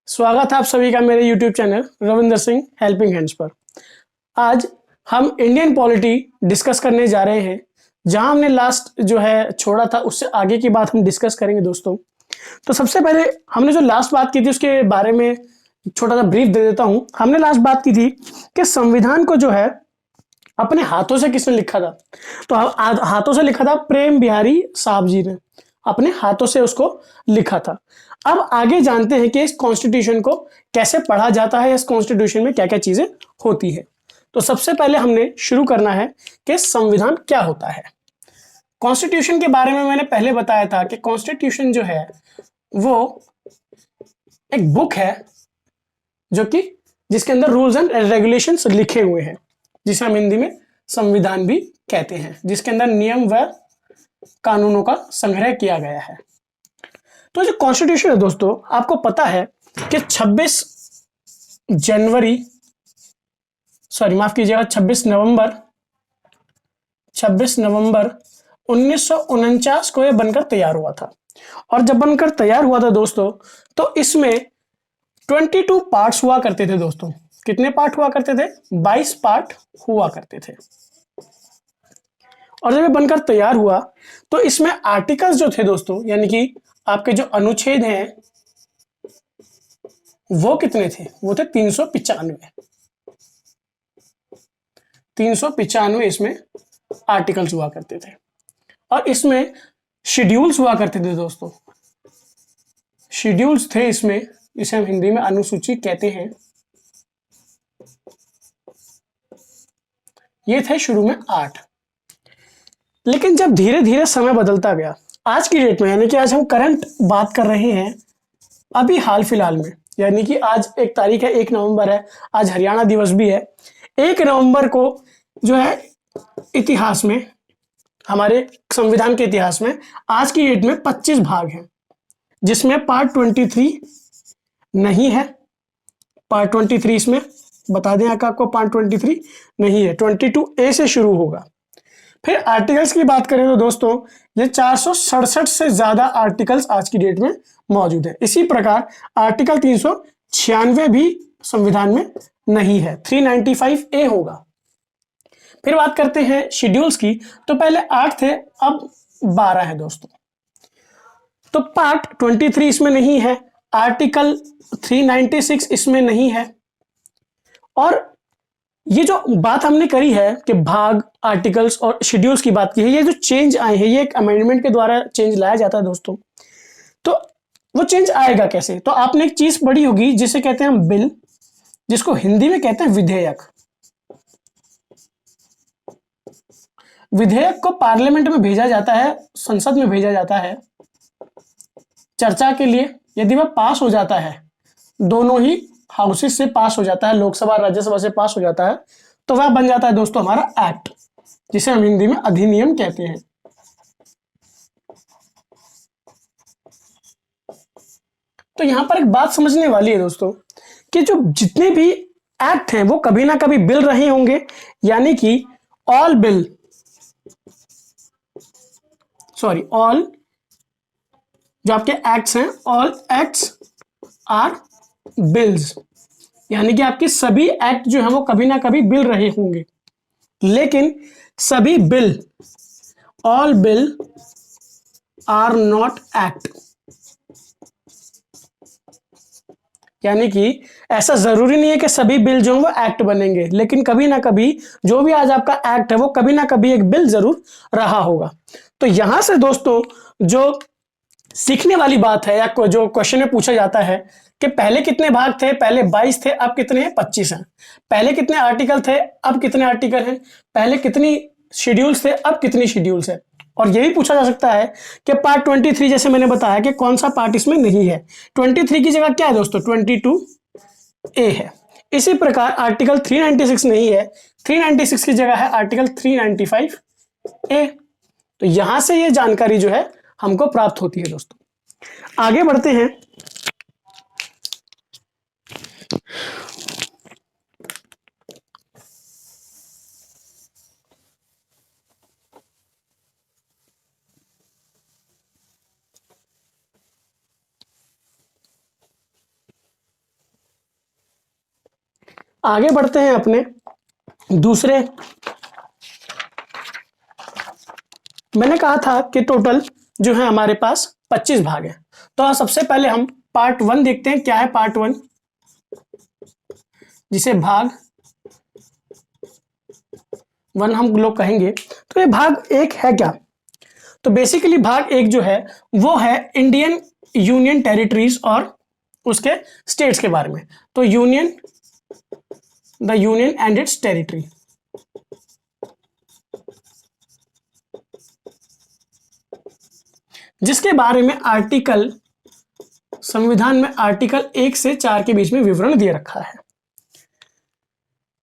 स्वागत है आप सभी का मेरे YouTube channel Ravinder Singh helping hands पर। आज हम इंडियन पॉलिटी डिस्कस करने जा रहे हैं। जहां हमने लास्ट जो है छोड़ा था उससे आगे की बात हम डिस्कस करेंगे दोस्तों। तो सबसे पहले हमने जो लास्ट बात की थी उसके बारे में छोटा सा ब्रीफ दे देता हूं। हमने लास्ट बात की थी कि संविधान को जो है अपने हाथों से किसने लिखा था। तो हाथों से लिखा था प्रेम बिहारी साहब जी ने, अपने हाथों से उसको लिखा था। अब आगे जानते हैं कि इस कॉन्स्टिट्यूशन को कैसे पढ़ा जाता है, इस कॉन्स्टिट्यूशन में क्या क्या चीजें होती है। तो सबसे पहले हमने शुरू करना है कि संविधान क्या होता है। कॉन्स्टिट्यूशन के बारे में मैंने पहले बताया था कि कॉन्स्टिट्यूशन जो है वो एक बुक है जो कि जिसके अंदर रूल्स एंड रेगुलेशंस लिखे हुए हैं, जिसे हम हिंदी में संविधान भी कहते हैं, जिसके अंदर नियम व कानूनों का संग्रह किया गया है। तो जो कॉन्स्टिट्यूशन है दोस्तों, आपको पता है कि 26 नवंबर 1949 को यह बनकर तैयार हुआ था। और जब बनकर तैयार हुआ था दोस्तों, तो इसमें 22 पार्ट्स हुआ करते थे दोस्तों। कितने पार्ट हुआ करते थे? 22 पार्ट हुआ करते थे। और जब ये बनकर तैयार हुआ तो इसमें आर्टिकल्स जो थे दोस्तों, यानी कि आपके जो अनुच्छेद हैं वो कितने थे? वो थे 395 इसमें आर्टिकल्स हुआ करते थे। और इसमें शेड्यूल्स हुआ करते थे दोस्तों। शेड्यूल्स थे इसमें, इसे हम हिंदी में अनुसूची कहते हैं। ये थे शुरू में 8। लेकिन जब धीरे धीरे समय बदलता गया, आज की डेट में, यानी कि आज हम करंट बात कर रहे हैं, अभी हाल फिलहाल में, यानी कि आज एक तारीख है, 1 नवंबर है, आज हरियाणा दिवस भी है। 1 नवंबर को जो है इतिहास में, हमारे संविधान के इतिहास में आज की डेट में 25 भाग हैं, जिसमें पार्ट 23 नहीं है। पार्ट 23 इसमें बता दें आपको, पार्ट 23 नहीं है, 22A से शुरू होगा। फिर आर्टिकल्स की बात करें तो दोस्तों, ये 467 से ज्यादा आर्टिकल्स आज की डेट में मौजूद है। इसी प्रकार आर्टिकल 396 भी संविधान में नहीं है, 395A होगा। फिर बात करते हैं शेड्यूल्स की, तो पहले 8 थे, अब 12 है दोस्तों। तो पार्ट 23 इसमें नहीं है, आर्टिकल 396 इसमें नहीं है। और ये जो बात हमने करी है कि भाग, आर्टिकल्स और शेड्यूल्स की बात की है, ये जो चेंज आए हैं, ये एक अमेंडमेंट के द्वारा चेंज लाया जाता है दोस्तों। तो वो चेंज आएगा कैसे? तो आपने एक चीज पढ़ी होगी जिसे कहते हैं हम बिल, जिसको हिंदी में कहते हैं विधेयक। विधेयक को पार्लियामेंट में भेजा जाता है, संसद में भेजा जाता है चर्चा के लिए। यदि वह पास हो जाता है, दोनों ही हाउसेस से पास हो जाता है, लोकसभा राज्यसभा से पास हो जाता है, तो वह बन जाता है दोस्तों हमारा एक्ट, जिसे हम हिंदी में अधिनियम कहते हैं। तो यहां पर एक बात समझने वाली है दोस्तों, कि जो जितने भी एक्ट हैं वो कभी ना कभी बिल रहे होंगे, यानी कि ऑल बिल, ऑल जो आपके एक्ट्स हैं, ऑल एक्ट्स आर बिल्स, यानी कि आपके सभी एक्ट जो है वो कभी ना कभी बिल रहे होंगे। लेकिन सभी bill, all bill are not act, यानी कि ऐसा जरूरी नहीं है कि सभी बिल जो हैं वो एक्ट बनेंगे, लेकिन कभी ना कभी जो भी आज आपका एक्ट है वो कभी ना कभी एक बिल जरूर रहा होगा। तो यहां से दोस्तों जो सीखने वाली बात है, या जो क्वेश्चन में पूछा जाता है कि पहले कितने भाग थे? पहले 22 थे, अब कितने हैं? 25 हैं। पहले कितने आर्टिकल थे, अब कितने आर्टिकल हैं? पहले कितनी शेड्यूल्स थे, अब कितनी शेड्यूल्स है? और यही पूछा जा सकता है कि पार्ट 23, जैसे मैंने बताया कि कौन सा पार्ट इसमें नहीं है। 23 की जगह क्या है दोस्तों? 22A है। इसी प्रकार आर्टिकल 396 नहीं है, 396 की जगह है आर्टिकल 395A। तो यहां से ये जानकारी जो है हमको प्राप्त होती है दोस्तों। आगे बढ़ते हैं। आगे बढ़ते हैं अपने दूसरे। मैंने कहा था कि टोटल जो है हमारे पास 25 भाग है। तो सबसे पहले हम पार्ट 1 देखते हैं। क्या है पार्ट 1, जिसे भाग 1 हम लोग कहेंगे। तो ये भाग 1 है क्या? तो बेसिकली भाग 1 जो है वो है इंडियन यूनियन टेरिटरीज और उसके स्टेट्स के बारे में। तो union, the union and it's territory. जिसके बारे में आर्टिकल, संविधान में आर्टिकल 1 से 4 के बीच में विवरण दिए रखा है।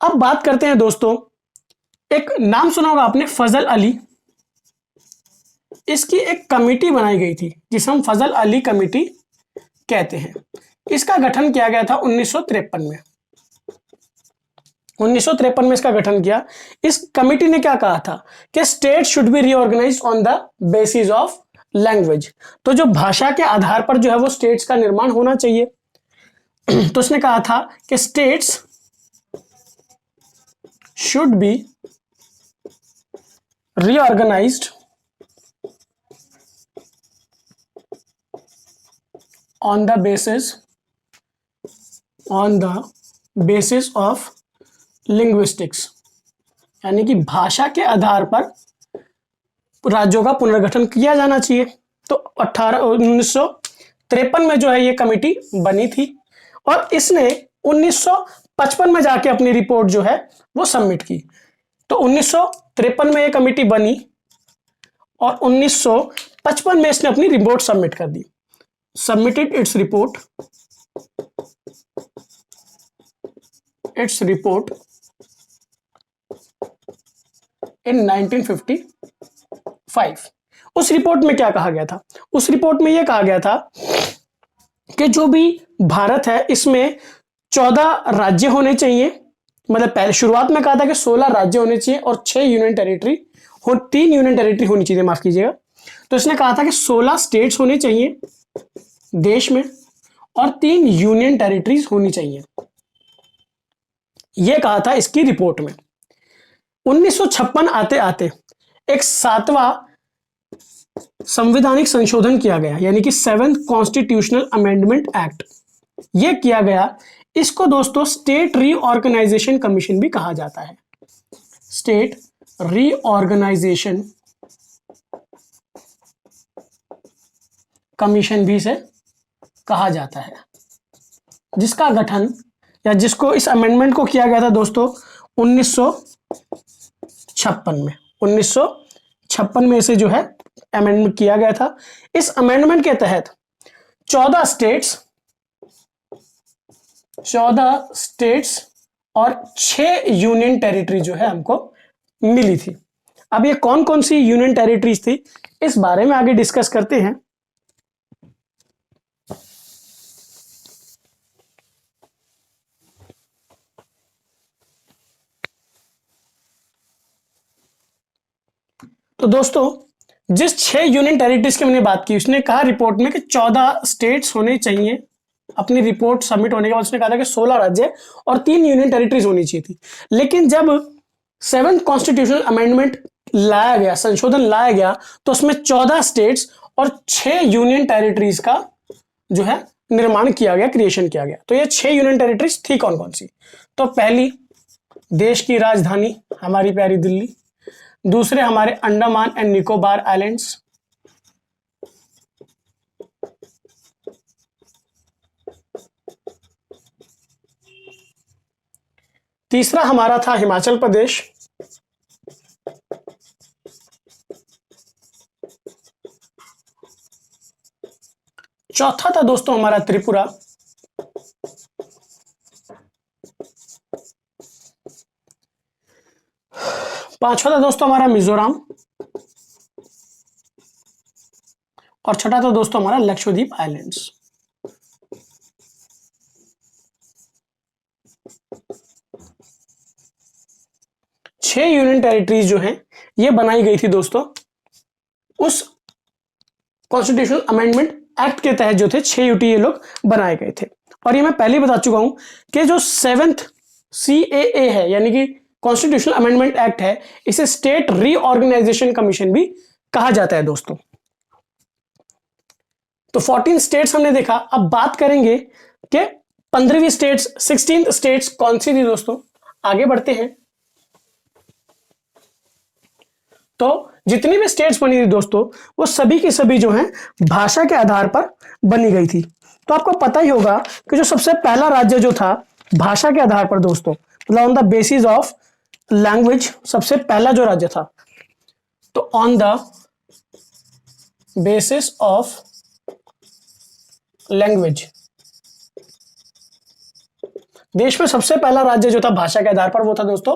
अब बात करते हैं दोस्तों, एक नाम सुना होगा आपने, फजल अली। इसकी एक कमेटी बनाई गई थी जिसे हम फजल अली कमेटी कहते हैं। इसका गठन किया गया था 1953 में। 1953 में इसका गठन किया। इस कमेटी ने क्या कहा था कि state should be reorganised on the basis of language. तो जो भाषा के आधार पर जो है वो स्टेट्स का निर्माण होना चाहिए। तो उसने कहा था कि states should be reorganised on the basis of linguistics, यानी कि भाषा के आधार पर राज्यों का पुनर्गठन किया जाना चाहिए। तो 1953 में जो है ये कमेटी बनी थी और इसने 1955 में जाके अपनी रिपोर्ट जो है वो सबमिट की। तो 1953 में ये कमेटी बनी और 1955 में इसने अपनी रिपोर्ट सबमिट कर दी। Submitted its report in 1955। उस रिपोर्ट में क्या कहा गया था? उस रिपोर्ट में यह कहा गया था कि जो भी भारत है इसमें 14 राज्य होने चाहिए। मतलब पहले शुरुआत में कहा था कि 16 राज्य होने चाहिए और 6 यूनियन टेरिटरी, 3 यूनियन टेरिटरी होनी चाहिए, माफ कीजिएगा। तो इसने कहा था कि 16 स्टेट्स होने चाहिए देश में और 3 यूनियन टेरिटरीज होनी चाहिए। यह कहा था इसकी रिपोर्ट में। 1956 आते आते एक 7वां संवैधानिक संशोधन किया गया, यानी कि 7th कॉन्स्टिट्यूशनल अमेंडमेंट एक्ट यह किया गया। इसको दोस्तों स्टेट रीऑर्गेनाइजेशन कमीशन भी कहा जाता है। स्टेट रीऑर्गेनाइजेशन कमीशन भी से कहा जाता है, जिसका गठन या जिसको इस अमेंडमेंट को किया गया था दोस्तों 1956 में। 1956 में इसे जो है अमेंडमेंट किया गया था। इस अमेंडमेंट के तहत 14 स्टेट्स और 6 यूनियन टेरिटरी जो है हमको मिली थी। अब ये कौन कौन सी यूनियन टेरिटरीज थी इस बारे में आगे डिस्कस करते हैं। तो दोस्तों जिस 6 यूनियन टेरिटरीज की मैंने बात की, उसने कहा रिपोर्ट में कि 14 स्टेट्स होने चाहिए। अपनी रिपोर्ट सबमिट होने के बाद उसने कहा था कि 16 राज्य और 3 यूनियन टेरिटरीज होनी चाहिए थी। लेकिन जब 7th कॉन्स्टिट्यूशनल अमेंडमेंट लाया गया, संशोधन लाया गया, तो उसमें 14 स्टेट्स और 6 यूनियन टेरिटरीज का जो है निर्माण किया गया, क्रिएशन किया गया। तो ये 6 यूनियन टेरिटरीज थी कौन कौन सी? तो पहली, देश की राजधानी हमारी प्यारी दिल्ली। दूसरे हमारे अंडमान एंड निकोबार आइलैंड्स। तीसरा हमारा था हिमाचल प्रदेश। चौथा था दोस्तों हमारा त्रिपुरा। पांचवा था दोस्तों हमारा मिजोरम। और छठा था दोस्तों हमारा लक्षद्वीप आइलैंड्स। छह यूनियन टेरिटरीज जो हैं ये बनाई गई थी दोस्तों उस कॉन्स्टिट्यूशनल अमेंडमेंट एक्ट के तहत जो थे 6 यूटी ये लोग बनाए गए थे। और ये मैं पहले ही बता चुका हूं कि जो 7th CAA है, यानी कि कॉन्स्टिट्यूशनल अमेंडमेंट एक्ट है, इसे स्टेट रीऑर्गेनाइजेशन कमीशन भी कहा जाता है दोस्तों। तो 14 स्टेट्स हमने देखा। अब बात करेंगे कि 15वीं स्टेट्स, 16th स्टेट्स कौन सी थी दोस्तों। आगे बढ़ते हैं। तो जितनी भी स्टेट्स बनी थी दोस्तों, वो सभी की सभी जो हैं भाषा के आधार पर बनी गई थी। तो आपको पता ही होगा कि जो सबसे पहला राज्य जो था भाषा के आधार पर दोस्तों, मतलब on the basis of language, सबसे पहला जो राज्य था, तो on the basis of language, देश में सबसे पहला राज्य जो था भाषा के आधार पर, वो था दोस्तों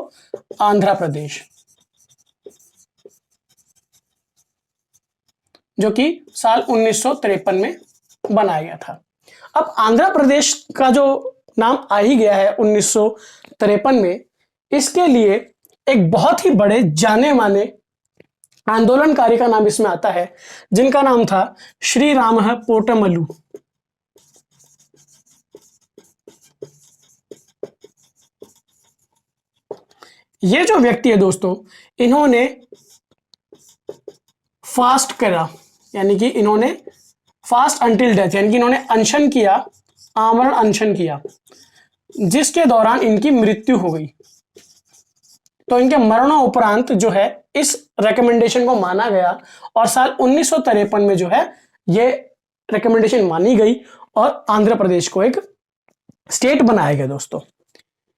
आंध्र प्रदेश, जो कि साल 1953 में बनाया गया था। अब आंध्र प्रदेश का जो नाम आ ही गया है 1953 में, इसके लिए एक बहुत ही बड़े जाने माने आंदोलनकारी का नाम इसमें आता है, जिनका नाम था श्री राम पोटमलु। ये जो व्यक्ति है दोस्तों, इन्होंने फास्ट करा, यानी कि इन्होंने फास्ट अंटिल डेथ, यानी कि इन्होंने अनशन किया, आमरण अनशन किया, जिसके दौरान इनकी मृत्यु हो गई। तो इनके मरणोपरांत जो है इस रिकमेंडेशन को माना गया और साल 1953 में जो है ये रिकमेंडेशन मानी गई और आंध्र प्रदेश को एक स्टेट बनाया गया दोस्तों।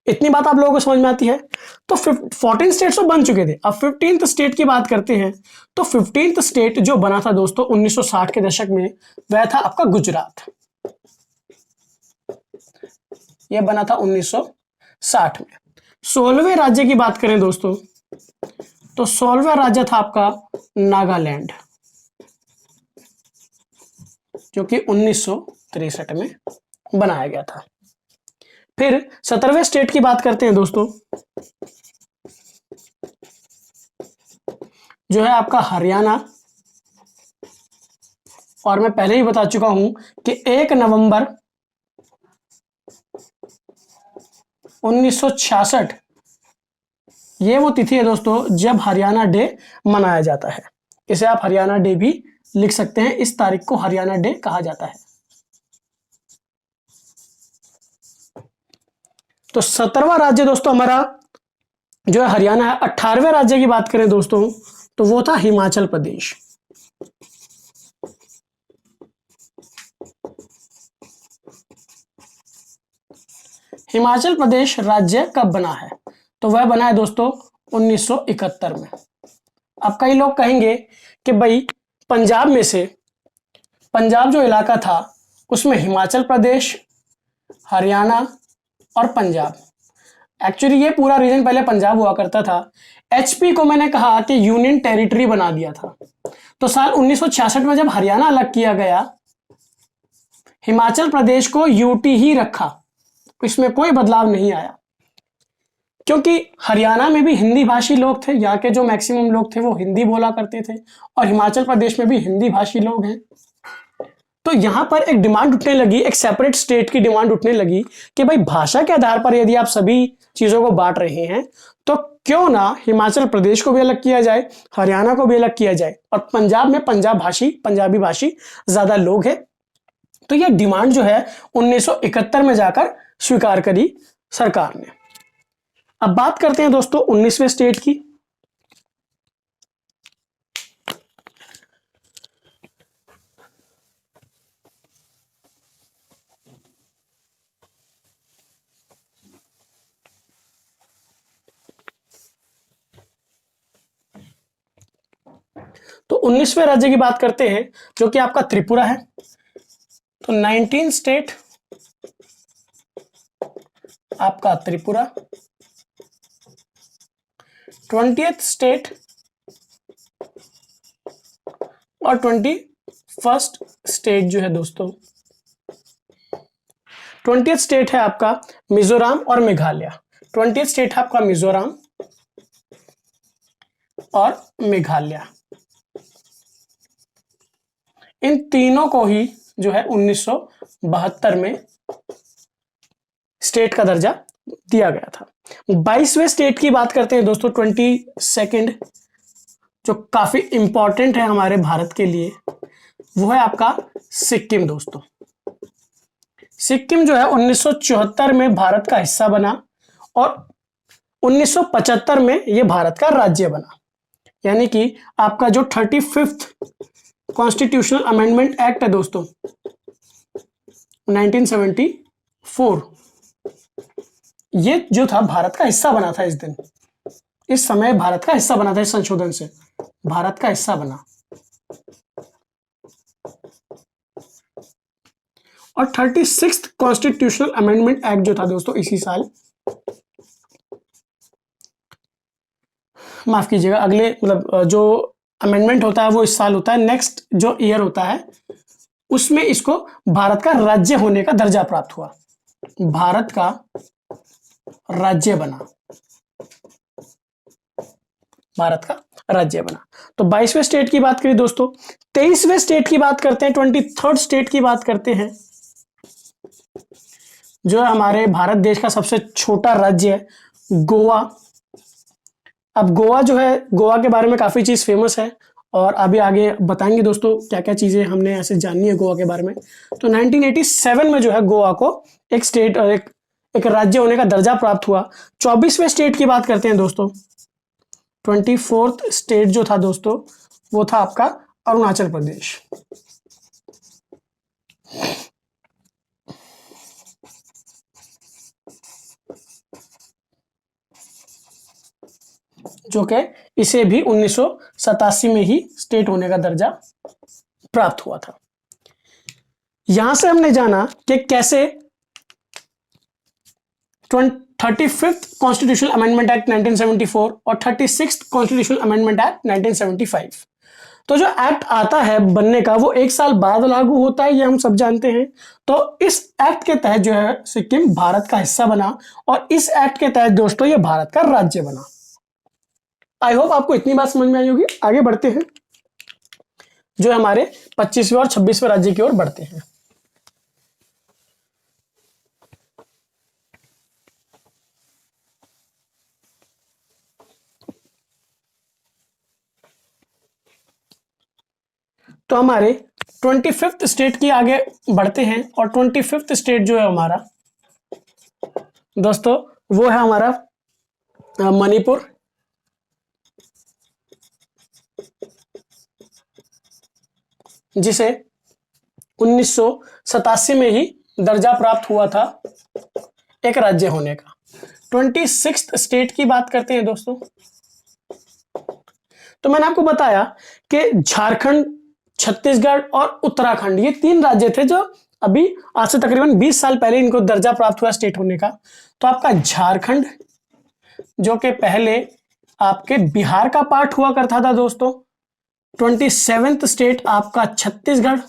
इतनी बात आप लोगों को समझ में आती है। तो 14 स्टेट्स तो बन चुके थे, अब 15th स्टेट की बात करते हैं। तो 15th स्टेट जो बना था दोस्तों 1960 के दशक में, वह था आपका गुजरात। यह बना था 1960 में। 16वें राज्य की बात करें दोस्तों, तो 16वां राज्य था आपका नागालैंड, जो कि 1963 में बनाया गया था। फिर 17वें स्टेट की बात करते हैं दोस्तों, जो है आपका हरियाणा। और मैं पहले ही बता चुका हूं कि 1 नवंबर 1966 ये वो तिथि है दोस्तों जब हरियाणा डे मनाया जाता है। इसे आप हरियाणा डे भी लिख सकते हैं, इस तारीख को हरियाणा डे कहा जाता है। तो 17वां राज्य दोस्तों हमारा जो है हरियाणा है। 18वें राज्य की बात करें दोस्तों, तो वो था हिमाचल प्रदेश। हिमाचल प्रदेश राज्य कब बना है, तो वह बना है दोस्तों 1971 में। अब कई लोग कहेंगे कि भाई पंजाब में से, पंजाब जो इलाका था उसमें हिमाचल प्रदेश, हरियाणा और पंजाब, एक्चुअली ये पूरा रीजन पहले पंजाब हुआ करता था। एचपी को मैंने कहा कि यूनियन टेरिटरी बना दिया था। तो साल 1966 में जब हरियाणा अलग किया गया, हिमाचल प्रदेश को यूटी ही रखा, इसमें कोई बदलाव नहीं आया, क्योंकि हरियाणा में भी हिंदी भाषी लोग थे। यहाँ के जो मैक्सिमम लोग थे वो हिंदी बोला करते थे और हिमाचल प्रदेश में भी हिंदी भाषी लोग हैं। तो यहां पर एक डिमांड उठने लगी, एक सेपरेट स्टेट की डिमांड उठने लगी कि भाई भाषा के आधार पर यदि आप सभी चीजों को बांट रहे हैं, तो क्यों ना हिमाचल प्रदेश को भी अलग किया जाए, हरियाणा को भी अलग किया जाए, और पंजाब में पंजाबी भाषी ज्यादा लोग हैं। तो यह डिमांड जो है 1971 में जाकर स्वीकार करी सरकार ने। अब बात करते हैं दोस्तों 19वें स्टेट की। तो 19वें राज्य की बात करते हैं, जो कि आपका त्रिपुरा है। तो 19 स्टेट आपका त्रिपुरा, 20th स्टेट और 21st स्टेट जो है दोस्तों, 20th स्टेट है आपका मिजोरम और मेघालय। 20th स्टेट है आपका मिजोरम और मेघालय। इन तीनों को ही जो है 1972 में स्टेट का दर्जा दिया गया था। 22वें स्टेट की बात करते हैं दोस्तों, 22nd, जो काफी इंपॉर्टेंट है हमारे भारत के लिए, वो है आपका सिक्किम दोस्तों। सिक्किम जो है 1974 में भारत का हिस्सा बना और 1975 में यह भारत का राज्य बना। यानी कि आपका जो 35th कॉन्स्टिट्यूशनल अमेंडमेंट एक्ट है दोस्तों 1974, ये जो था भारत का हिस्सा बना था। इस दिन, इस समय भारत का हिस्सा बना था। इस संशोधन से भारत का हिस्सा बना। और 36th कॉन्स्टिट्यूशनल अमेंडमेंट एक्ट जो था दोस्तों इसी साल, माफ कीजिएगा, अगले मतलब जो अमेंडमेंट होता है वो इस साल होता है, नेक्स्ट जो ईयर होता है उसमें इसको भारत का राज्य होने का दर्जा प्राप्त हुआ। भारत का राज्य बना, भारत का राज्य बना। तो 22वें स्टेट की बात करें दोस्तों। 23वें स्टेट की बात करते हैं, 23rd स्टेट की बात करते हैं, जो हमारे भारत देश का सबसे छोटा राज्य है, गोवा। अब गोवा जो है, गोवा के बारे में काफी चीज फेमस है और अभी आगे बताएंगे दोस्तों क्या क्या चीजें हमने ऐसे जाननी है गोवा के बारे में। तो 1987 में जो है गोवा को एक स्टेट, एक राज्य होने का दर्जा प्राप्त हुआ। 24वें स्टेट की बात करते हैं दोस्तों। 24th स्टेट जो था दोस्तों वो था आपका अरुणाचल प्रदेश। जो कि इसे भी 1987 में ही स्टेट होने का दर्जा प्राप्त हुआ था। यहां से हमने जाना कि कैसे 35th कॉन्स्टिट्यूशनल अमेंडमेंट एक्ट 1974 और 36th कॉन्स्टिट्यूशनल अमेंडमेंट एक्ट 1975, तो जो एक्ट आता है बनने का वो एक साल बाद लागू होता है, ये हम सब जानते हैं। तो इस एक्ट के तहत जो है सिक्किम भारत का हिस्सा बना और इस एक्ट के तहत दोस्तों ये भारत का राज्य बना। आई होप आपको इतनी बात समझ में आई होगी। आगे बढ़ते हैं, जो हमारे 25वें और 26वें राज्य की ओर बढ़ते हैं। तो हमारे 25th स्टेट की आगे बढ़ते हैं और 25th स्टेट जो है हमारा दोस्तों वो है हमारा मणिपुर। जिसे 1987 में ही दर्जा प्राप्त हुआ था एक राज्य होने का। 26th स्टेट की बात करते हैं दोस्तों। तो मैंने आपको बताया कि झारखंड, छत्तीसगढ़ और उत्तराखंड ये 3 राज्य थे जो अभी आज से तकरीबन 20 साल पहले इनको दर्जा प्राप्त हुआ स्टेट होने का। तो आपका झारखंड जो कि पहले आपके बिहार का पार्ट हुआ करता था दोस्तों। 27th स्टेट आपका छत्तीसगढ़,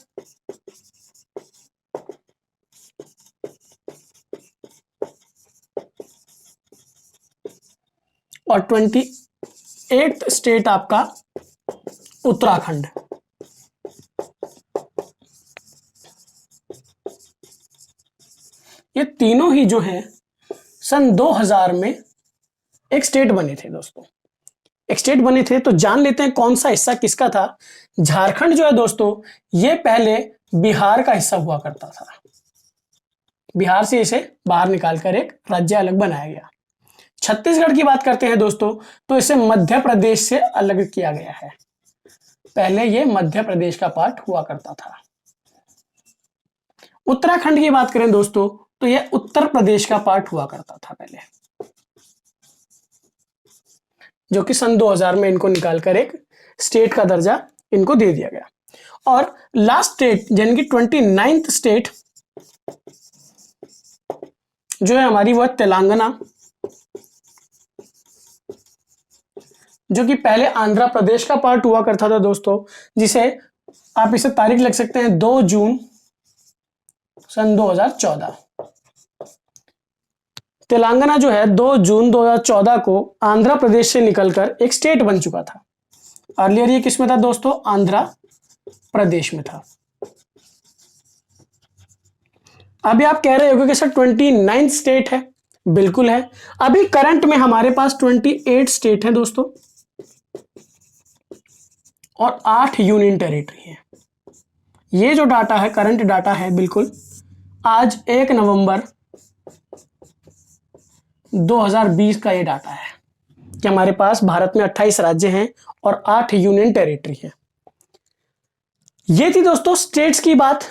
और 28th स्टेट आपका उत्तराखंड। ये तीनों ही जो हैं सन 2000 में एक स्टेट बने थे दोस्तों, एक स्टेट बने थे। तो जान लेते हैं कौन सा हिस्सा किसका था। झारखंड जो है दोस्तों ये पहले बिहार का हिस्सा हुआ करता था, बिहार से इसे बाहर निकालकर एक राज्य अलग बनाया गया। छत्तीसगढ़ की बात करते हैं दोस्तों तो इसे मध्य प्रदेश से अलग किया गया है, पहले ये मध्य प्रदेश का पार्ट हुआ करता था। उत्तराखंड की बात करें दोस्तों तो यह उत्तर प्रदेश का पार्ट हुआ करता था पहले, जो कि सन 2000 में इनको निकालकर एक स्टेट का दर्जा इनको दे दिया गया। और लास्ट स्टेट यानी कि 29th स्टेट जो है हमारी वो है तेलंगाना, जो कि पहले आंध्र प्रदेश का पार्ट हुआ करता था दोस्तों, जिसे आप इसे तारीख लिख सकते हैं 2 जून सन 2014। तेलंगाना जो है 2 जून 2014 को आंध्र प्रदेश से निकलकर एक स्टेट बन चुका था। अर्लियर ये किस में था दोस्तों? आंध्र प्रदेश में था। अभी आप कह रहे होगे कि सर 29th स्टेट है, बिल्कुल है। अभी करंट में हमारे पास 28 स्टेट हैं दोस्तों और 8 यूनियन टेरिटरी है। ये जो डाटा है करंट डाटा है बिल्कुल आज 1 नवंबर 2020 का ये डाटा है कि हमारे पास भारत में 28 राज्य हैं और 8 यूनियन टेरिटरी है। ये थी दोस्तों स्टेट्स की बात,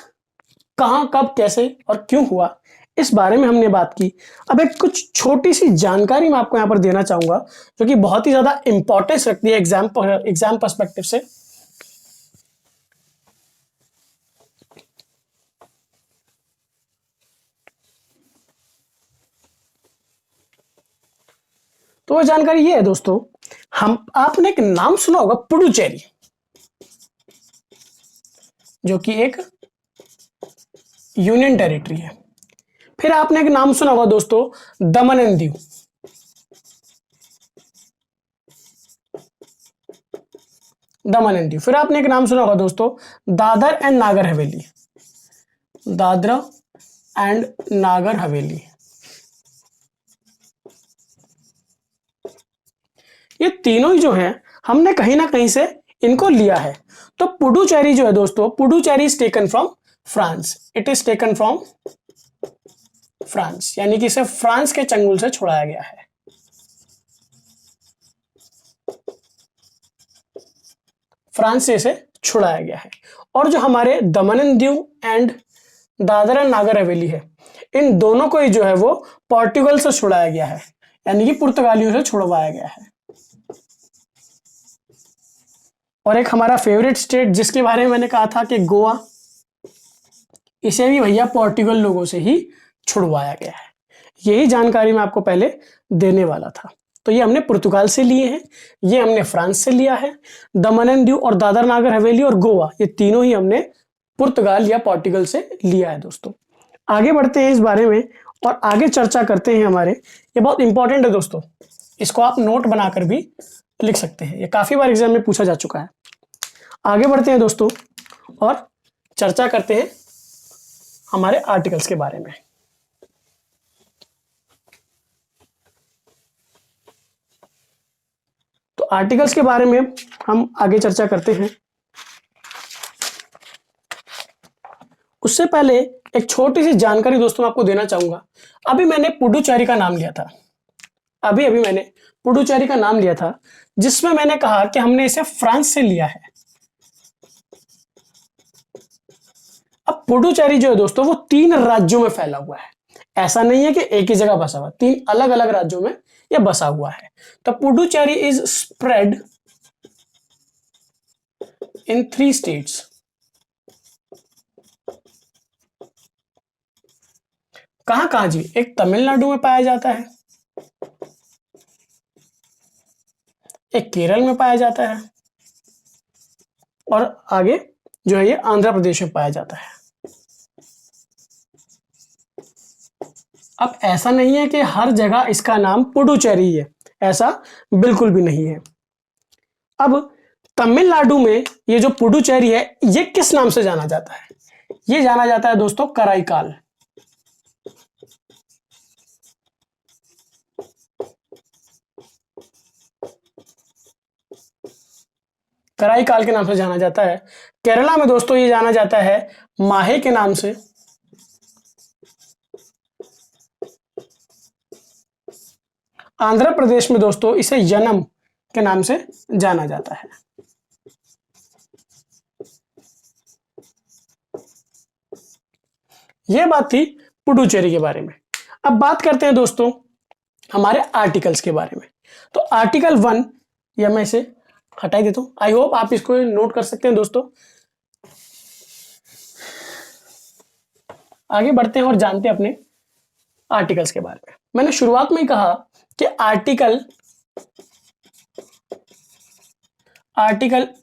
कहां कब कैसे और क्यों हुआ इस बारे में हमने बात की। अब एक कुछ छोटी सी जानकारी मैं आपको यहां पर देना चाहूंगा जो कि बहुत ही ज्यादा इंपॉर्टेंस रखती है एग्जाम पर्सपेक्टिव से। तो वो जानकारी ये है दोस्तों, हम आपने एक नाम सुना होगा पुडुचेरी, जो कि एक यूनियन टेरिटरी है। फिर आपने एक नाम सुना होगा दोस्तों दमन and Diu, Daman and Diu. फिर आपने एक नाम सुना होगा दोस्तों दादर एंड नागर हवेली, दादरा एंड नागर हवेली। ये तीनों ही जो हैं हमने कहीं ना कहीं से इनको लिया है। तो पुडुचेरी जो है दोस्तों, Puducherry is taken from France, it is taken from France, यानी कि इसे फ्रांस के चंगुल से छुड़ाया गया है। फ्रांस से इसे छुड़ाया गया है। और जो हमारे दमन and Diu and Dadar and Nagar Haveli है, इन दोनों को ही जो है वो पोर्टुगल से छुड़ाया गया है, यानी कि पुर्तगालियों से छुड़वाया गया है। और एक हमारा फेवरेट स्टेट जिसके बारे में मैंने कहा था कि गोवा, इसे भी भैया पोर्टुगल लोगों से ही छुड़वाया गया है। यही जानकारी मैं आपको पहले देने वाला था। तो ये हमने पुर्तगाल से लिए हैं, ये हमने फ्रांस से लिया है। दमन एंड दीव और दादर नागर हवेली और गोवा, ये तीनों ही हमने पुर्तगाल या पोर्टुगल से लिया है दोस्तों। आगे बढ़ते हैं इस बारे में और आगे चर्चा करते हैं हमारे, ये बहुत इंपॉर्टेंट है दोस्तों, इसको आप नोट बनाकर भी लिख सकते हैं, ये काफी बार एग्जाम में पूछा जा चुका है। आगे बढ़ते हैं दोस्तों और चर्चा करते हैं हमारे आर्टिकल्स के बारे में। तो आर्टिकल्स के बारे में हम आगे चर्चा करते हैं। उससे पहले एक छोटी सी जानकारी दोस्तों आपको देना चाहूंगा। अभी मैंने पुडुचेरी का नाम लिया था, अभी मैंने पुडुचेरी का नाम लिया था, जिसमें मैंने कहा कि हमने इसे फ्रांस से लिया है। अब पुडुचेरी जो है दोस्तों वो 3 राज्यों में फैला हुआ है, ऐसा नहीं है कि एक ही जगह बसा हुआ, 3 अलग अलग राज्यों में यह बसा हुआ है। तो Puducherry is spread in 3 states. कहां कहां जी? एक तमिलनाडु में पाया जाता है, एक केरल में पाया जाता है और आगे जो है ये आंध्र प्रदेश में पाया जाता है। अब ऐसा नहीं है कि हर जगह इसका नाम पुडुचेरी है, ऐसा बिल्कुल भी नहीं है। अब तमिलनाडु में ये जो पुडुचेरी है ये किस नाम से जाना जाता है? ये जाना जाता है दोस्तों कराईकाल। कराईकाल के नाम से जाना जाता है। केरला में दोस्तों ये जाना जाता है माहे के नाम से। आंध्र प्रदेश में दोस्तों इसे यनम के नाम से जाना जाता है। यह बात थी पुडुचेरी के बारे में। अब बात करते हैं दोस्तों हमारे आर्टिकल्स के बारे में। तो आर्टिकल 1, या मैं इसे हटा देता हूं, आई होप आप इसको नोट कर सकते हैं दोस्तों। आगे बढ़ते हैं और जानते हैं अपने आर्टिकल्स के बारे में। मैंने शुरुआत में ही कहा कि आर्टिकल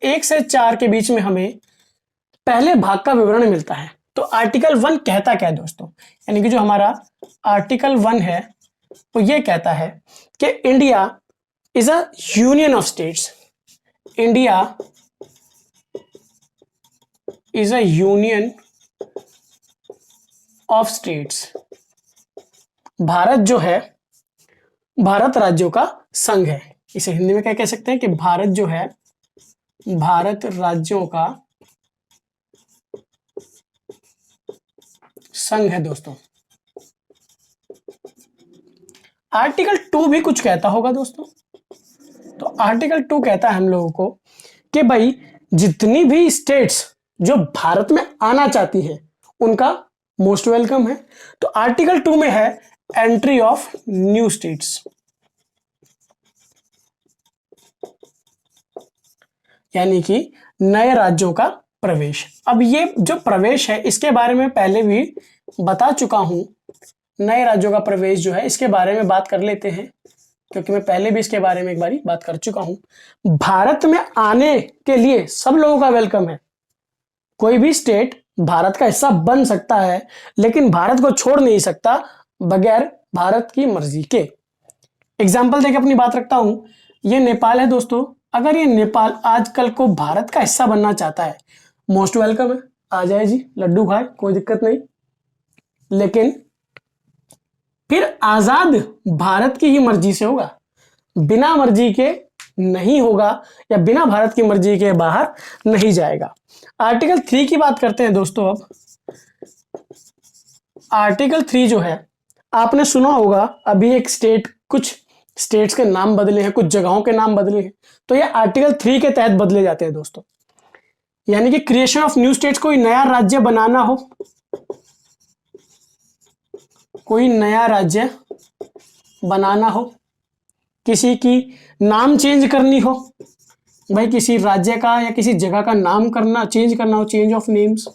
1 से 4 के बीच में हमें पहले भाग का विवरण मिलता है। तो आर्टिकल 1 कहता क्या है दोस्तों, यानी कि जो हमारा आर्टिकल 1 है वो ये कहता है कि India is a union of states. India is a union of states. Bharat जो है भारत राज्यों का संघ है। इसे हिंदी में क्या कह सकते हैं कि भारत जो है, भारत राज्यों का संघ है दोस्तों। आर्टिकल 2 भी कुछ कहता होगा दोस्तों। तो आर्टिकल 2 कहता है हम लोगों को कि भाई जितनी भी स्टेट्स जो भारत में आना चाहती हैं उनका मोस्ट वेलकम है। तो आर्टिकल 2 में है एंट्री ऑफ न्यू स्टेट्स, यानी कि नए राज्यों का प्रवेश। अब ये जो प्रवेश है इसके बारे में पहले भी बता चुका हूं। नए राज्यों का प्रवेश जो है इसके बारे में बात कर लेते हैं, क्योंकि मैं पहले भी इसके बारे में एक बारी बात कर चुका हूं। भारत में आने के लिए सब लोगों का वेलकम है। कोई भी स्टेट भारत का हिस्सा बन सकता है, लेकिन भारत को छोड़ नहीं सकता बगैर भारत की मर्जी के। एग्जाम्पल देके अपनी बात रखता हूं। ये नेपाल है दोस्तों। अगर ये नेपाल आजकल को भारत का हिस्सा बनना चाहता है, मोस्ट वेलकम है, आ जाए जी, लड्डू खाए, कोई दिक्कत नहीं। लेकिन फिर आजाद भारत की ही मर्जी से होगा, बिना मर्जी के नहीं होगा, या बिना भारत की मर्जी के बाहर नहीं जाएगा। आर्टिकल 3 की बात करते हैं दोस्तों। अब आर्टिकल 3 जो है, आपने सुना होगा अभी एक स्टेट, कुछ स्टेट्स के नाम बदले हैं, कुछ जगहों के नाम बदले हैं, तो ये आर्टिकल 3 के तहत बदले जाते हैं दोस्तों। यानी कि क्रिएशन ऑफ न्यू स्टेट्स, कोई नया राज्य बनाना हो, कोई नया राज्य बनाना हो, किसी की नाम चेंज करनी हो, भाई किसी राज्य का या किसी जगह का नाम करना, चेंज करना हो, चेंज ऑफ नेम्स,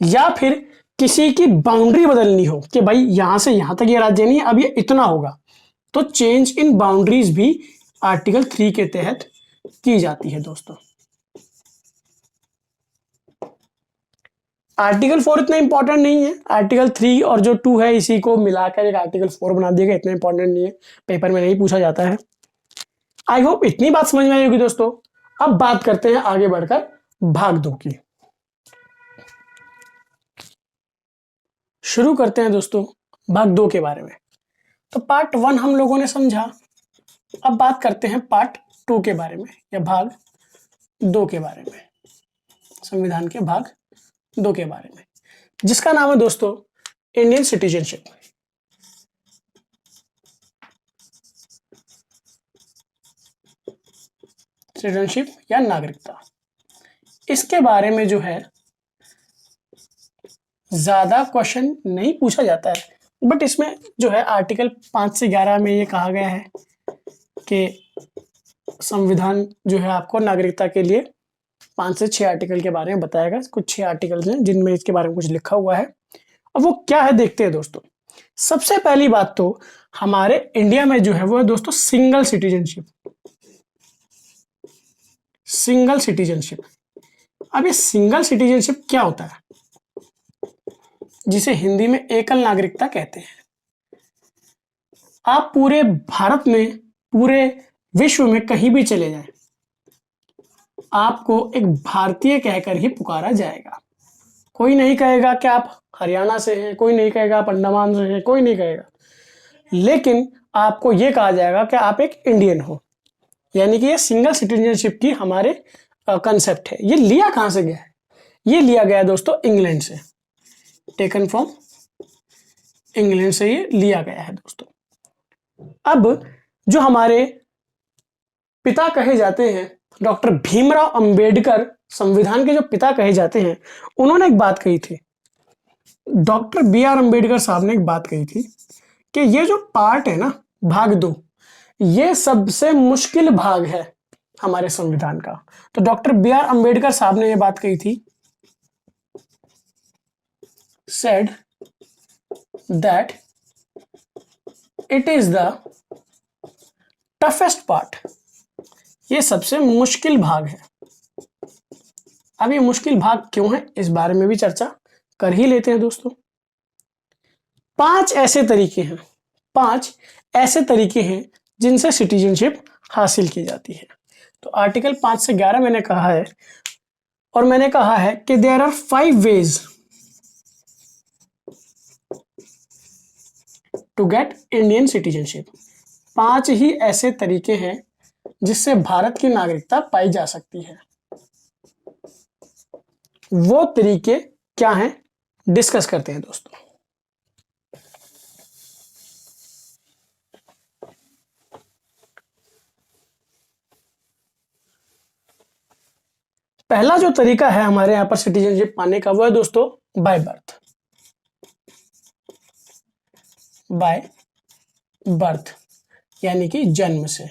या फिर किसी की बाउंड्री बदलनी हो कि भाई यहां से यहां तक ये राज्य नहीं है, अब ये इतना होगा, तो चेंज इन बाउंड्रीज भी आर्टिकल 3 के तहत की जाती है दोस्तों। आर्टिकल 4 इतना इंपॉर्टेंट नहीं है। आर्टिकल 3 और जो 2 है इसी को मिलाकर एक आर्टिकल 4 बना दिया गया, इतना इंपॉर्टेंट नहीं है, पेपर में नहीं पूछा जाता है। आई होप इतनी बात समझ में आई होगी दोस्तों। अब बात करते हैं आगे बढ़कर भाग 2 की। शुरू करते हैं दोस्तों भाग 2 के बारे में। तो पार्ट 1 हम लोगों ने समझा, अब बात करते हैं पार्ट 2 के बारे में, या भाग 2 के बारे में, संविधान के भाग 2 के बारे में, जिसका नाम है दोस्तों इंडियन सिटीजनशिप। सिटीजनशिप या नागरिकता, इसके बारे में जो है ज्यादा क्वेश्चन नहीं पूछा जाता है, बट इसमें जो है आर्टिकल 5 से 11 में ये कहा गया है कि संविधान जो है आपको नागरिकता के लिए 5 से 6 आर्टिकल के बारे में बताएगा। कुछ 6 आर्टिकल्स हैं जिनमें इसके बारे में कुछ लिखा हुआ है। अब वो क्या है देखते हैं दोस्तों। सबसे पहली बात तो हमारे इंडिया में जो है वो है दोस्तों सिंगल सिटीजनशिप। सिंगल सिटीजनशिप, अब ये सिंगल सिटीजनशिप क्या होता है, जिसे हिंदी में एकल नागरिकता कहते हैं। आप पूरे भारत में, पूरे विश्व में कहीं भी चले जाएं, आपको एक भारतीय कहकर ही पुकारा जाएगा। कोई नहीं कहेगा कि आप हरियाणा से हैं, कोई नहीं कहेगा आप अंडमान से हैं, कोई नहीं कहेगा, लेकिन आपको यह कहा जाएगा कि आप एक इंडियन हो। यानी कि ये सिंगल सिटीजनशिप की हमारे कंसेप्ट है। ये लिया कहां से गया है? ये लिया गया दोस्तों इंग्लैंड से, टेकन फ्रॉम इंग्लैंड से ये लिया गया है दोस्तों। अब जो हमारे पिता कहे जाते हैं, डॉक्टर भीमराव अंबेडकर, संविधान के जो पिता कहे जाते हैं, उन्होंने एक बात कही थी। Doctor B.R. अंबेडकर साहब ने एक बात कही थी कि ये जो पार्ट है ना, भाग 2, ये सबसे मुश्किल भाग है हमारे संविधान का। तो डॉक्टर B.R. अंबेडकर साहब ने ये बात कही थी, said that it is the toughest part, ये सबसे मुश्किल भाग है। अब ये मुश्किल भाग क्यों है, इस बारे में भी चर्चा कर ही लेते हैं दोस्तों। 5 ऐसे तरीके हैं जिनसे सिटीजनशिप हासिल की जाती है। तो आर्टिकल 5 से 11 मैंने कहा है, और मैंने कहा है कि there are 5 ways to get Indian citizenship. 5 ही ऐसे तरीके हैं जिससे भारत की नागरिकता पाई जा सकती है। वो तरीके क्या हैं, डिस्कस करते हैं दोस्तों। पहला जो तरीका है हमारे यहां पर सिटीजनशिप पाने का, वो है दोस्तों बाय बर्थ। बाय बर्थ यानी कि जन्म से।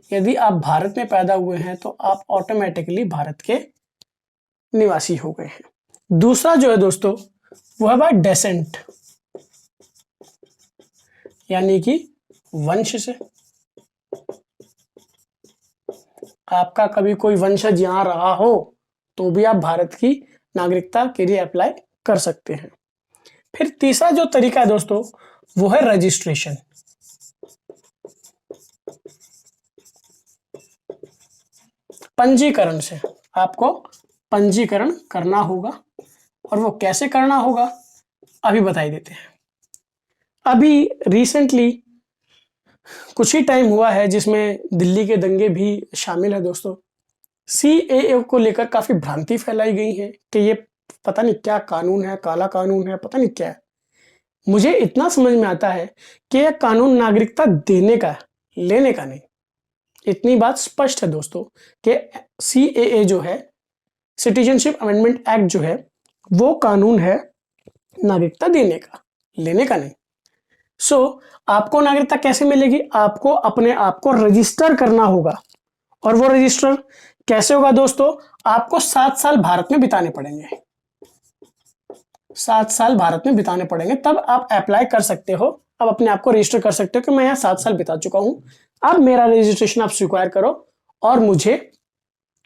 यदि आप भारत में पैदा हुए हैं तो आप ऑटोमेटिकली भारत के निवासी हो गए हैं। दूसरा जो है दोस्तों वो है बाय डेसेंट, यानी कि वंश से। आपका कभी कोई वंशज यहां रहा हो तो भी आप भारत की नागरिकता के लिए अप्लाई कर सकते हैं। फिर तीसरा जो तरीका है दोस्तों वो है रजिस्ट्रेशन। पंजीकरण से आपको पंजीकरण करना होगा, और वो कैसे करना होगा अभी बता देते हैं। अभी रिसेंटली कुछ ही टाइम हुआ है जिसमें दिल्ली के दंगे भी शामिल है दोस्तों। सीएए को लेकर काफी भ्रांति फैलाई गई है कि ये पता नहीं क्या कानून है, काला कानून है, पता नहीं क्या है। मुझे इतना समझ में आता है कि यह कानून नागरिकता देने का, लेने का नहीं। इतनी बात स्पष्ट है दोस्तों कि सीएए जो है, सिटीजनशिप अमेंडमेंट एक्ट जो है, वो कानून है नागरिकता देने का, लेने का नहीं। आपको नागरिकता कैसे मिलेगी? आपको अपने आप को रजिस्टर करना होगा। और वो रजिस्टर कैसे होगा दोस्तों? आपको 7 साल भारत में बिताने पड़ेंगे। 7 साल भारत में बिताने पड़ेंगे, तब आप अप्लाई कर सकते हो। अब अपने आप को रजिस्टर कर सकते हो कि मैं यहाँ 7 साल बिता चुका हूं, अब मेरा रजिस्ट्रेशन आप स्वीकार करो और मुझे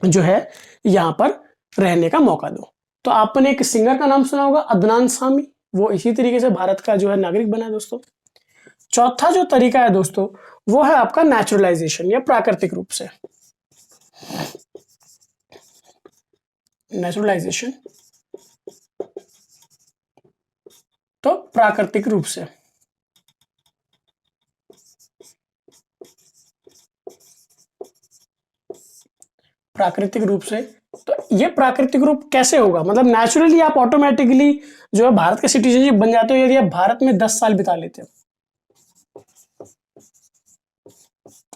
जो है यहां पर रहने का मौका दो। तो आपने एक सिंगर का नाम सुना होगा, अदनान सामी, वो इसी तरीके से भारत का जो है नागरिक बना है दोस्तों। चौथा जो तरीका है दोस्तों वो है आपका नेचुरलाइजेशन, या प्राकृतिक रूप से। नेचुरलाइजेशन तो प्राकृतिक रूप से। प्राकृतिक रूप से, तो ये प्राकृतिक रूप कैसे होगा? मतलब नेचुरली आप ऑटोमेटिकली जो है भारत के सिटीजनशिप बन जाते हो यदि आप भारत में 10 साल बिता लेते हो।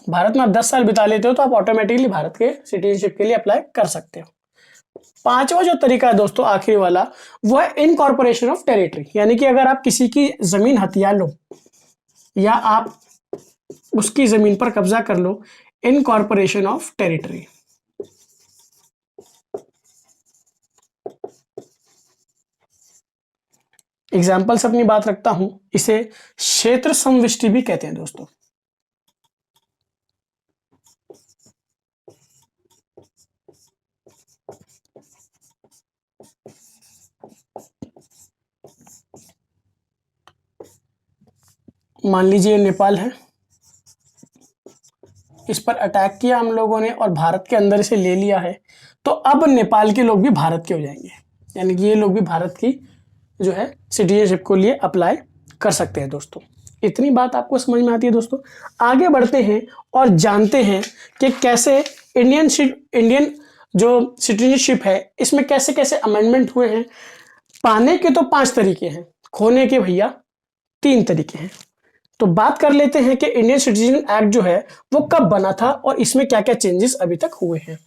भारत में आप 10 साल बिता लेते हो तो आप ऑटोमेटिकली भारत के सिटीजनशिप के लिए अप्लाई कर सकते हो। पांचवा जो तरीका है दोस्तों, आखिरी वाला, वो है इनकॉर्पोरेशन ऑफ टेरिटरी। यानी कि अगर आप किसी की जमीन हथिया लो या आप उसकी जमीन पर कब्जा कर लो, इनकॉर्पोरेशन ऑफ टेरिटरी। एग्जाम्पल से अपनी बात रखता हूं, इसे क्षेत्र समविष्टि भी कहते हैं दोस्तों। मान लीजिए नेपाल है, इस पर अटैक किया हम लोगों ने और भारत के अंदर इसे ले लिया है, तो अब नेपाल के लोग भी भारत के हो जाएंगे। यानी कि ये लोग भी भारत की जो है सिटीजनशिप को लिए अप्लाई कर सकते हैं दोस्तों। इतनी बात आपको समझ में आती है दोस्तों। आगे बढ़ते हैं और जानते हैं कि कैसे इंडियन जो सिटीजनशिप है इसमें कैसे कैसे अमेंडमेंट हुए हैं। पाने के तो 5 तरीके हैं, खोने के भैया 3 तरीके हैं। तो बात कर लेते हैं कि इंडियन सिटीजन एक्ट जो है वो कब बना था और इसमें क्या क्या चेंजेस अभी तक हुए हैं।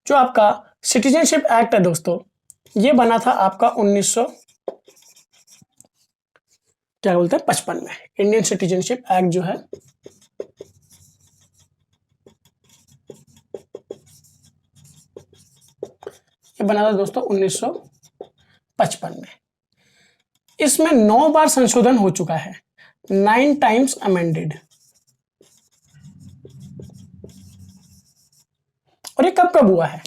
जो आपका सिटीजनशिप एक्ट है दोस्तों, ये बना था आपका 1900 क्या बोलते हैं 55 में। इंडियन सिटीजनशिप एक्ट जो है ये बना था दोस्तों 1955 में। इसमें 9 बार संशोधन हो चुका है, 9 टाइम्स अमेंडेड। और ये कब कब हुआ है?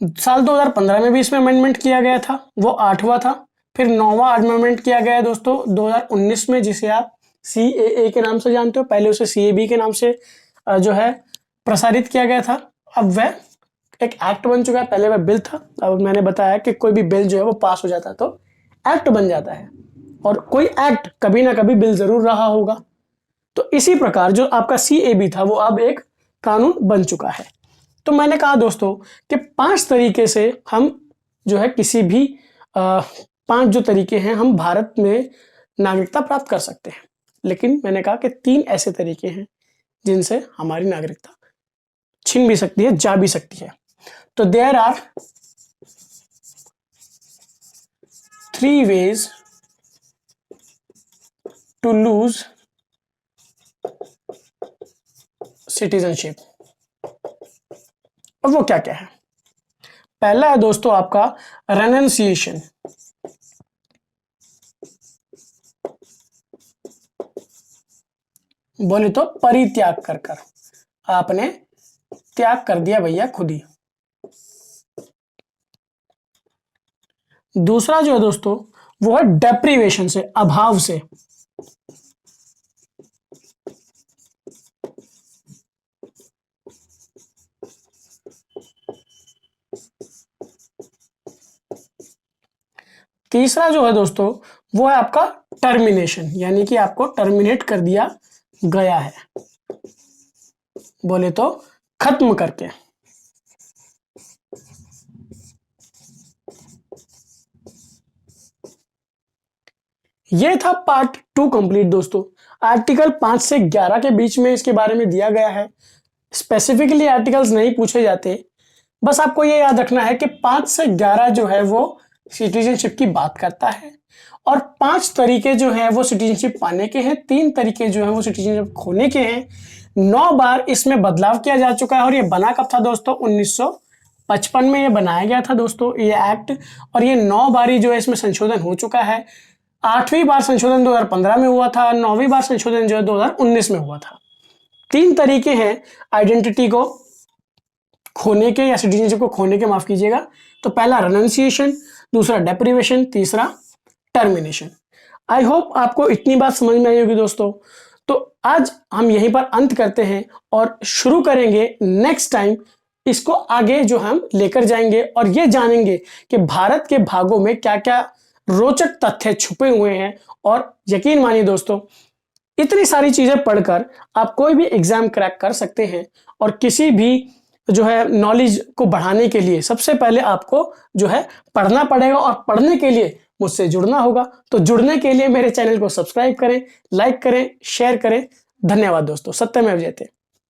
साल 2015 में भी इसमें अमेंडमेंट किया गया था, वो 8वां था। फिर 9वां अमेंडमेंट किया गया है दोस्तों 2019 में, जिसे आप सीएए के नाम से जानते हो। पहले उसे सीएबी के नाम से जो है प्रसारित किया गया था, अब वह एक एक्ट बन चुका है, पहले वह बिल था। अब मैंने बताया कि कोई भी बिल जो है वो पास हो जाता है तो एक्ट बन जाता है, और कोई एक्ट कभी ना कभी बिल जरूर रहा होगा। तो इसी प्रकार जो आपका CAB था वो अब एक कानून बन चुका है। तो मैंने कहा दोस्तों कि 5 तरीके से हम जो है किसी भी 5 जो तरीके हैं हम भारत में नागरिकता प्राप्त कर सकते हैं। लेकिन मैंने कहा कि 3 ऐसे तरीके हैं जिनसे हमारी नागरिकता छिन भी सकती है, जा भी सकती है। तो there are 3 ways to lose citizenship. और वो क्या क्या है? पहला है दोस्तों आपका रेनन्सिएशन। बोले तो परित्याग कर कर, आपने त्याग कर दिया भैया खुद ही। दूसरा जो है दोस्तों वो है डेप्रीवेशन से, अभाव से। तीसरा जो है दोस्तों वो है आपका टर्मिनेशन, यानी कि आपको टर्मिनेट कर दिया गया है, बोले तो खत्म करके। ये था पार्ट 2 कंप्लीट दोस्तों। आर्टिकल 5 से 11 के बीच में इसके बारे में दिया गया है। स्पेसिफिकली आर्टिकल्स नहीं पूछे जाते, बस आपको ये याद रखना है कि 5 से 11 जो है वो सिटीजनशिप की बात करता है, और 5 तरीके जो हैं वो सिटीजनशिप पाने के हैं, 3 तरीके जो हैं वो सिटीजनशिप खोने के हैं। 9 बार इसमें बदलाव किया जा चुका है, और ये बना कब था दोस्तों? 1955 में ये बनाया गया था दोस्तों ये एक्ट, और ये 9 बारी जो है इसमें संशोधन हो चुका है। 8वीं बार संशोधन 2015 में हुआ था, 9वीं बार संशोधन जो है 2019 में हुआ था। 3 तरीके हैं आइडेंटिटी को खोने के या सिटीजनशिप को खोने के, माफ कीजिएगा। तो पहला रेनन्सिएशन, दूसरा डेप्रीवेशन, तीसरा टर्मिनेशन। आई होप आपको इतनी बात समझ में आई होगी दोस्तों। तो आज हम यहीं पर अंत करते हैं और शुरू करेंगे नेक्स्ट टाइम। इसको आगे जो हम लेकर जाएंगे और ये जानेंगे कि भारत के भागों में क्या क्या रोचक तथ्य छुपे हुए हैं। और यकीन मानिए दोस्तों, इतनी सारी चीजें पढ़कर आप कोई भी एग्जाम क्रैक कर सकते हैं। और किसी भी जो है नॉलेज को बढ़ाने के लिए सबसे पहले आपको जो है पढ़ना पड़ेगा, और पढ़ने के लिए मुझसे जुड़ना होगा। तो जुड़ने के लिए मेरे चैनल को सब्सक्राइब करें, लाइक करें, शेयर करें। धन्यवाद दोस्तों। सत्यमेव जयते।